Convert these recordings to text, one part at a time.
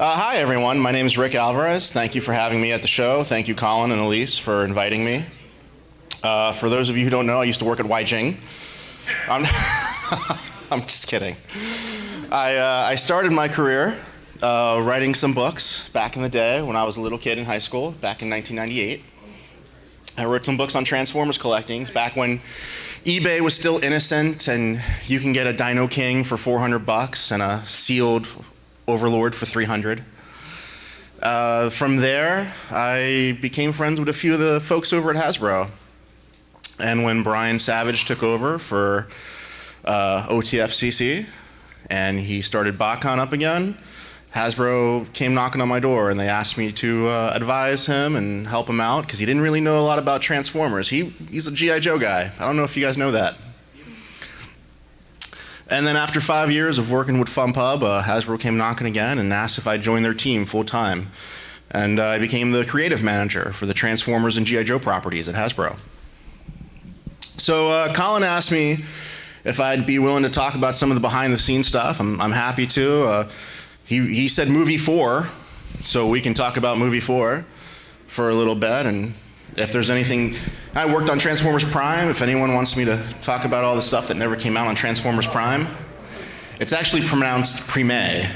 Hi, everyone. My name is Rik Alvarez. Thank you for having me at the show. Thank you, Colin and Elise, for inviting me. For those of you who don't know, I used to work at Weijing. I'm just kidding. I started my career writing some books back in the day when I was a little kid in high school, back in 1998. I wrote some books on Transformers collecting back when eBay was still innocent and you can get a Dino King for $400 and a sealed Overlord for $300. From there, I became friends with a few of the folks over at Hasbro. And when Brian Savage took over for OTFCC and he started BotCon up again, Hasbro came knocking on my door and they asked me to advise him and help him out because he didn't really know a lot about Transformers. He's a G.I. Joe guy. I don't know if you guys know that. And then after 5 years of working with FunPub, Hasbro came knocking again and asked if I'd join their team full time. And I became the creative manager for the Transformers and G.I. Joe properties at Hasbro. So Colin asked me if I'd be willing to talk about some of the behind the scenes stuff. I'm happy to. He said movie 4, so we can talk about movie 4 for a little bit. And if there's anything, I worked on Transformers Prime. If anyone wants me to talk about all the stuff that never came out on Transformers Prime, it's actually pronounced Prime.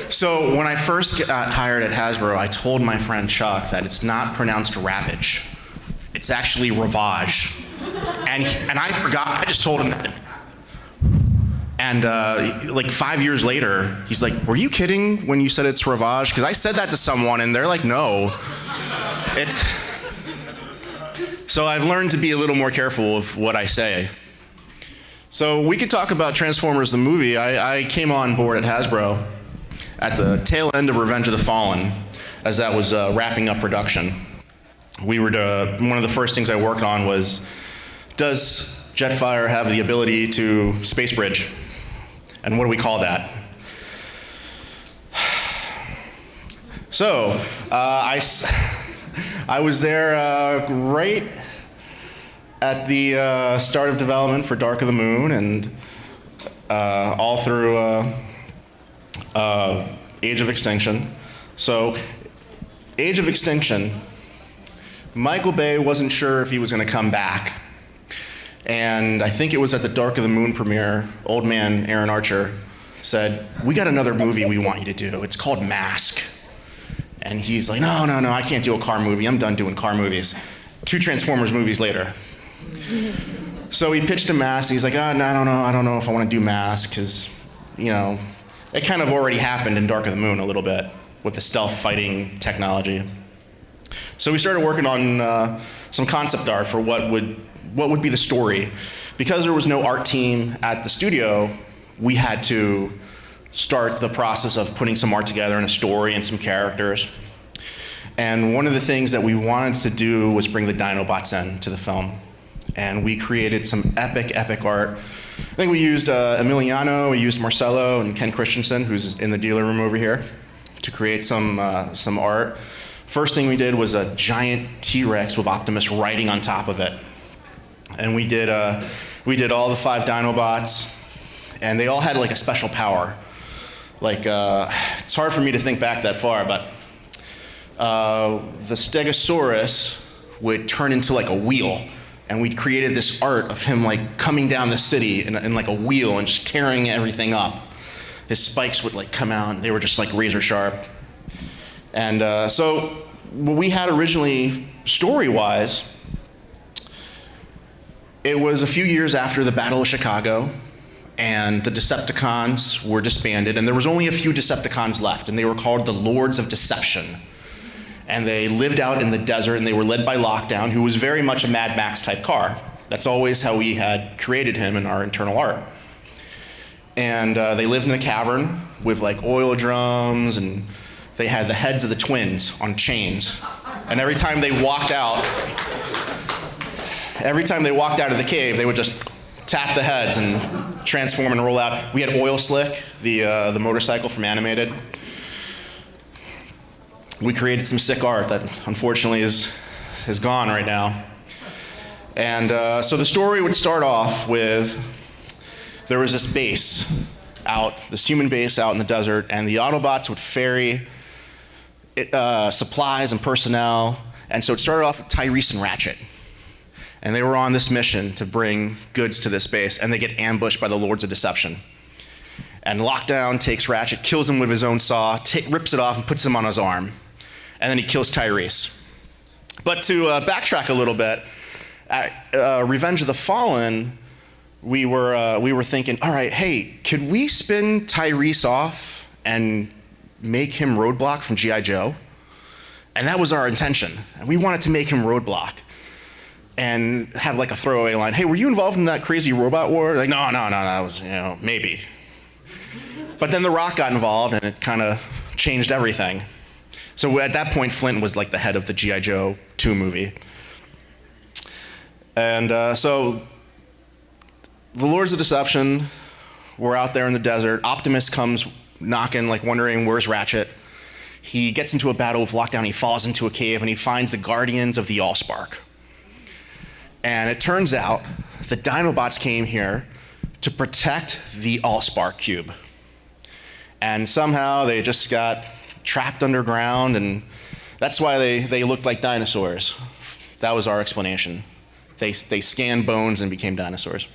So when I first got hired at Hasbro, I told my friend Chuck that it's not pronounced Ravage. It's actually Ravage. And I forgot, I just told him that. And like 5 years later, he's like, were you kidding when you said it's Ravage? Because I said that to someone and they're like, no. So I've learned to be a little more careful of what I say. So we could talk about Transformers the movie. I came on board at Hasbro at the tail end of Revenge of the Fallen as that was wrapping up production. One of the first things I worked on was, does Jetfire have the ability to space bridge? And what do we call that? So I was there right at the start of development for Dark of the Moon and all through Age of Extinction. So Age of Extinction, Michael Bay wasn't sure if he was going to come back. And I think it was at the Dark of the Moon premiere, old man Aaron Archer said, we got another movie we want you to do. It's called Mask. And he's like, no, I can't do a car movie. I'm done doing car movies. 2 Transformers movies later. So he pitched a Mask. He's like, no, I don't know if I want to do Mask because, it kind of already happened in Dark of the Moon a little bit with the stealth fighting technology. So we started working on some concept art for what would be the story. Because there was no art team at the studio, we had to start the process of putting some art together and a story and some characters. And one of the things that we wanted to do was bring the Dinobots into the film. And we created some epic art. I think we used Emiliano, we used Marcelo and Ken Christensen, who's in the dealer room over here, to create some art. First thing we did was a giant T-Rex with Optimus riding on top of it. And we did all the 5 Dinobots, and they all had like a special power. Like, it's hard for me to think back that far, but the Stegosaurus would turn into like a wheel, and we created this art of him like coming down the city in like a wheel and just tearing everything up. His spikes would like come out, and they were just like razor sharp. And so what we had originally, story-wise, it was a few years after the Battle of Chicago, and the Decepticons were disbanded, and there was only a few Decepticons left, and they were called the Lords of Deception. And they lived out in the desert, and they were led by Lockdown, who was very much a Mad Max type car. That's always how we had created him in our internal art. And they lived in a cavern with like oil drums, and they had the heads of the twins on chains. And every time they walked out of the cave, they would just tap the heads and transform and roll out. We had Oil Slick, the motorcycle from Animated. We created some sick art that unfortunately is gone right now. And so the story would start off with, there was this base out, this human base out in the desert, and the Autobots would ferry supplies and personnel. And so it started off with Tyrese and Ratchet. And they were on this mission to bring goods to this base, and they get ambushed by the Lords of Deception. And Lockdown takes Ratchet, kills him with his own saw, rips it off and puts him on his arm. And then he kills Tyrese. But to backtrack a little bit, at Revenge of the Fallen, we were thinking, all right, hey, could we spin Tyrese off and make him Roadblock from G.I. Joe? And that was our intention. And we wanted to make him Roadblock and have like a throwaway line. Hey, were you involved in that crazy robot war? Like, no, that was, maybe. But then The Rock got involved and it kind of changed everything. So at that point, Flint was like the head of the G.I. Joe 2 movie. And so the Lords of Deception were out there in the desert. Optimus comes knocking, like wondering, where's Ratchet? He gets into a battle with Lockdown, he falls into a cave, and he finds the Guardians of the Allspark. And it turns out the Dinobots came here to protect the Allspark cube. And somehow they just got trapped underground, and that's why they looked like dinosaurs. That was our explanation. They scanned bones and became dinosaurs.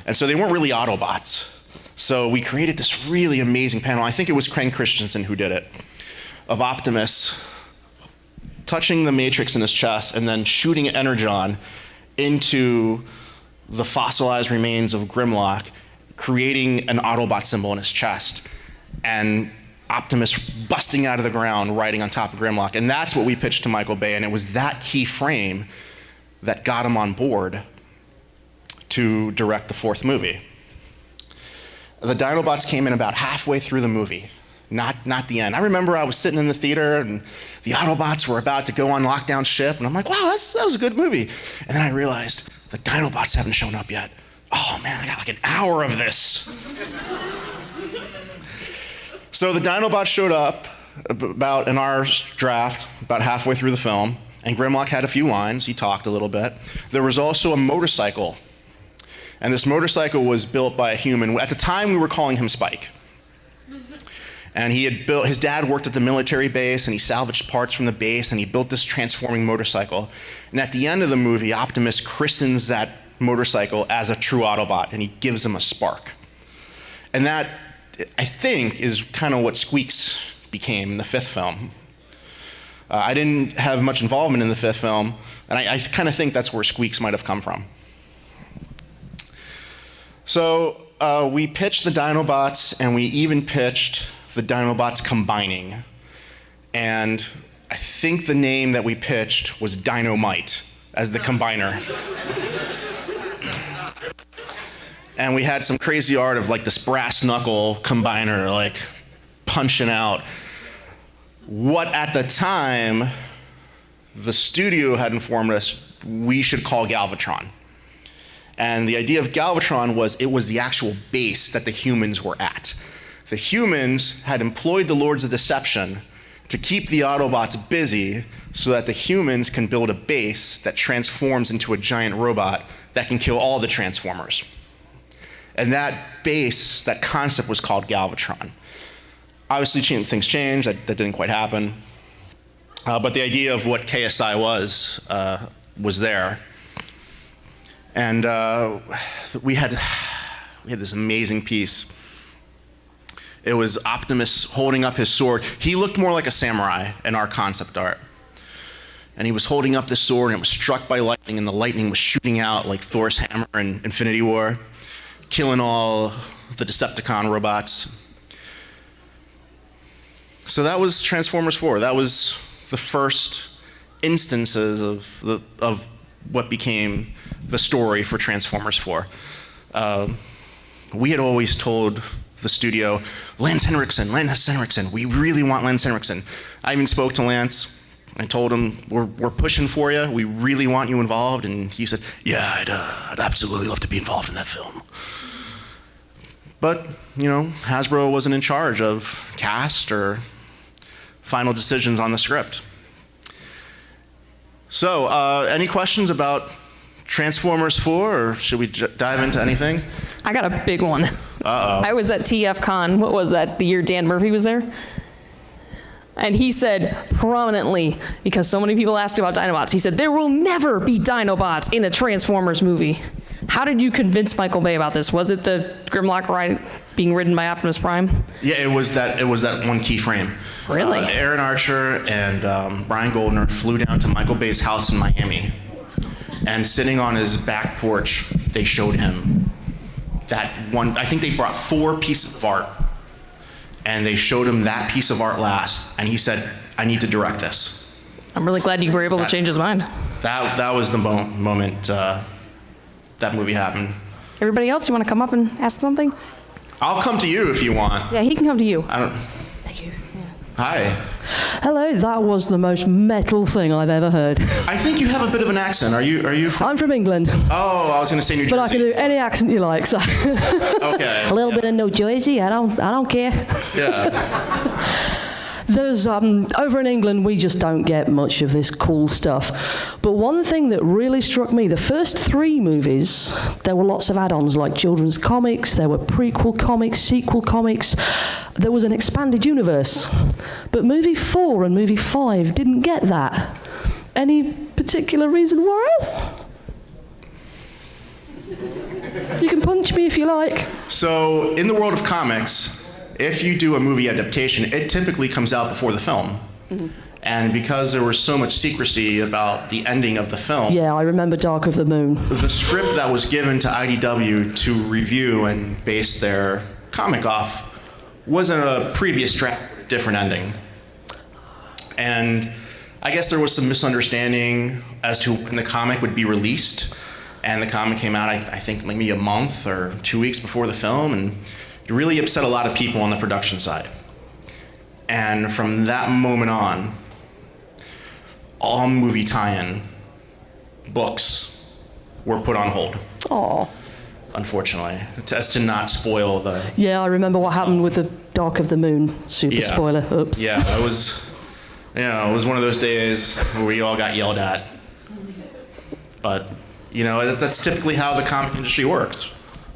And so they weren't really Autobots. So we created this really amazing panel. I think it was Crane Christensen who did it, of Optimus touching the Matrix in his chest and then shooting Energon into the fossilized remains of Grimlock, creating an Autobot symbol in his chest, and Optimus busting out of the ground, riding on top of Grimlock. And that's what we pitched to Michael Bay, and it was that key frame that got him on board to direct the 4th movie. The Dinobots came in about halfway through the movie, not the end. I remember I was sitting in the theater and the Autobots were about to go on Lockdown's ship, and I'm like, wow, that was a good movie. And then I realized the Dinobots haven't shown up yet. Oh man, I got like an hour of this. So the Dinobots showed up about in our draft, about halfway through the film, and Grimlock had a few lines, he talked a little bit. There was also a motorcycle. And this motorcycle was built by a human. At the time, we were calling him Spike. And his dad worked at the military base, and he salvaged parts from the base, and he built this transforming motorcycle. And at the end of the movie, Optimus christens that motorcycle as a true Autobot, and he gives him a spark. And that, I think, is kind of what Squeaks became in the 5th film. I didn't have much involvement in the 5th film, and I kind of think that's where Squeaks might have come from. So we pitched the Dinobots, and we even pitched the Dinobots combining. And I think the name that we pitched was Dynamite as the combiner. And we had some crazy art of like this brass knuckle combiner, like punching out what at the time the studio had informed us we should call Galvatron. And the idea of Galvatron was it was the actual base that the humans were at. The humans had employed the Lords of Deception to keep the Autobots busy so that the humans can build a base that transforms into a giant robot that can kill all the Transformers. And that base, that concept was called Galvatron. Obviously, things changed, that didn't quite happen. But the idea of what KSI was there. And we had this amazing piece. It was Optimus holding up his sword. He looked more like a samurai in our concept art. And he was holding up this sword, and it was struck by lightning, and the lightning was shooting out like Thor's hammer in Infinity War, killing all the Decepticon robots. So that was Transformers 4. That was the first instances of what became the story for Transformers 4. We had always told the studio, Lance Henriksen, we really want Lance Henriksen. I even spoke to Lance. I told him, we're pushing for you. We really want you involved. And he said, yeah, I'd absolutely love to be involved in that film. But, Hasbro wasn't in charge of cast or final decisions on the script. So, any questions about Transformers 4, or should we dive into anything? I got a big one. Uh-oh. I was at TFcon. What was that? The year Dan Murphy was there? And he said prominently, because so many people asked about Dinobots, he said, there will never be Dinobots in a Transformers movie. How did you convince Michael Bay about this? Was it the Grimlock ride being ridden by Optimus Prime? Yeah, it was that one key frame. Really? Aaron Archer and Brian Goldner flew down to Michael Bay's house in Miami. And sitting on his back porch, they showed him that one. I think they brought 4 pieces of art. And they showed him that piece of art last. And he said, I need to direct this. I'm really glad you were able to change his mind. That was the moment that movie happened. Everybody else, you want to come up and ask something? I'll come to you if you want. Yeah, he can come to you. Thank you. Yeah. Hi. Hello, that was the most metal thing I've ever heard. I think you have a bit of an accent. Are you from? I'm from England, Oh, I was going to say New Jersey. but I can do any accent you like, so. Okay. A little bit of New Jersey, I don't care. Yeah. There's, over in England, we just don't get much of this cool stuff. But one thing that really struck me, the first 3 movies, there were lots of add-ons like children's comics, there were prequel comics, sequel comics, there was an expanded universe. But movie 4 and movie 5 didn't get that. Any particular reason why? You can punch me if you like. So, in the world of comics, if you do a movie adaptation, it typically comes out before the film. Mm-hmm. And because there was so much secrecy about the ending of the film, Yeah, I remember Dark of the Moon. the script that was given to IDW to review and base their comic off was in a previous draft, different ending. And I guess there was some misunderstanding as to when the comic would be released. And the comic came out, I think, maybe a month or 2 weeks before the film, and it really upset a lot of people on the production side. And from that moment on, all movie tie-in books were put on hold, Aw. unfortunately, as to not spoil the... Yeah, I remember what happened with the Dark of the Moon. Super Yeah. spoiler. Oops. Yeah, it was one of those days where we all got yelled at. But, that's typically how the comic industry works.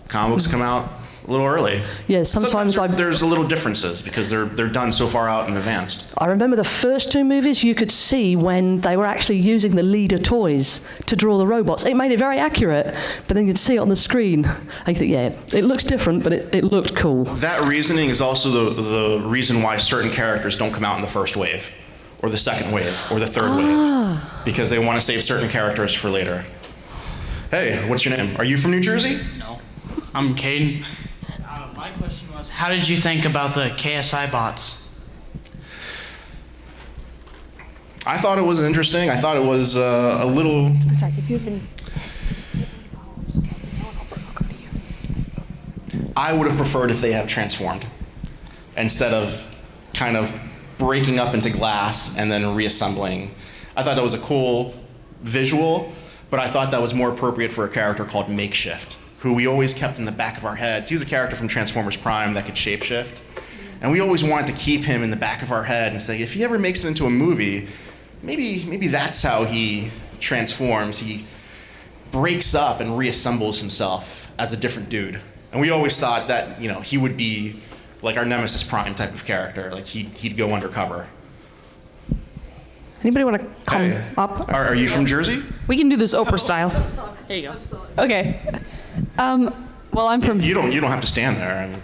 Comic books come out a little early. Yeah, sometimes there's a little differences because they're done so far out in advance. I remember the first 2 movies you could see when they were actually using the leader toys to draw the robots. It made it very accurate, but then you'd see it on the screen. I think, yeah, it looks different, but it looked cool. That reasoning is also the reason why certain characters don't come out in the first wave, or the second wave, or the third wave, because they want to save certain characters for later. Hey, what's your name? Are you from New Jersey? No. I'm Caden. My question was, how did you think about the KSI bots? I thought it was interesting. I thought it was a little... Sorry, if you've been... I would have preferred if they have transformed, instead of kind of breaking up into glass and then reassembling. I thought that was a cool visual, but I thought that was more appropriate for a character called Makeshift, who we always kept in the back of our heads. He was a character from Transformers Prime that could shapeshift. And we always wanted to keep him in the back of our head and say, if he ever makes it into a movie, maybe that's how he transforms. He breaks up and reassembles himself as a different dude. And we always thought that, he would be like our Nemesis Prime type of character. Like he'd go undercover. Anybody want to come Hey, up? Are you from Jersey? We can do this Oprah style. There you go. Okay. Well, I'm from. You don't have to stand there. I mean,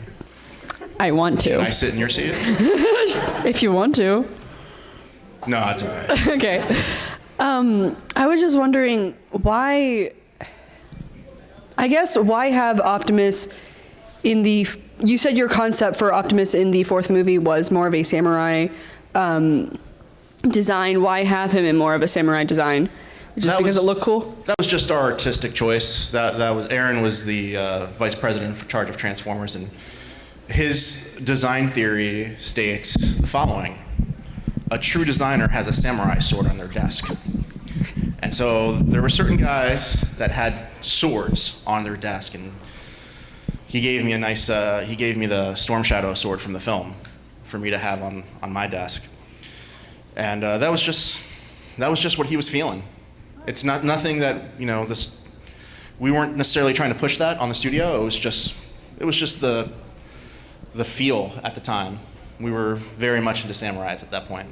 I want can I to. sit in your seat? If you want to. No, it's okay. Okay. I was just wondering why. I guess why have Optimus in the? You said your concept for Optimus in the 4th movie was more of a samurai design. Why have him in more of a samurai design? Just because it looked cool? That was just our artistic choice. That was Aaron was the vice president in charge of Transformers, and his design theory states the following: a true designer has a samurai sword on their desk. And so there were certain guys that had swords on their desk, and he gave me the Storm Shadow sword from the film for me to have on my desk. And that was just what he was feeling. It's nothing that, we weren't necessarily trying to push that on the studio. It was just just the feel at the time. We were very much into samurais at that point.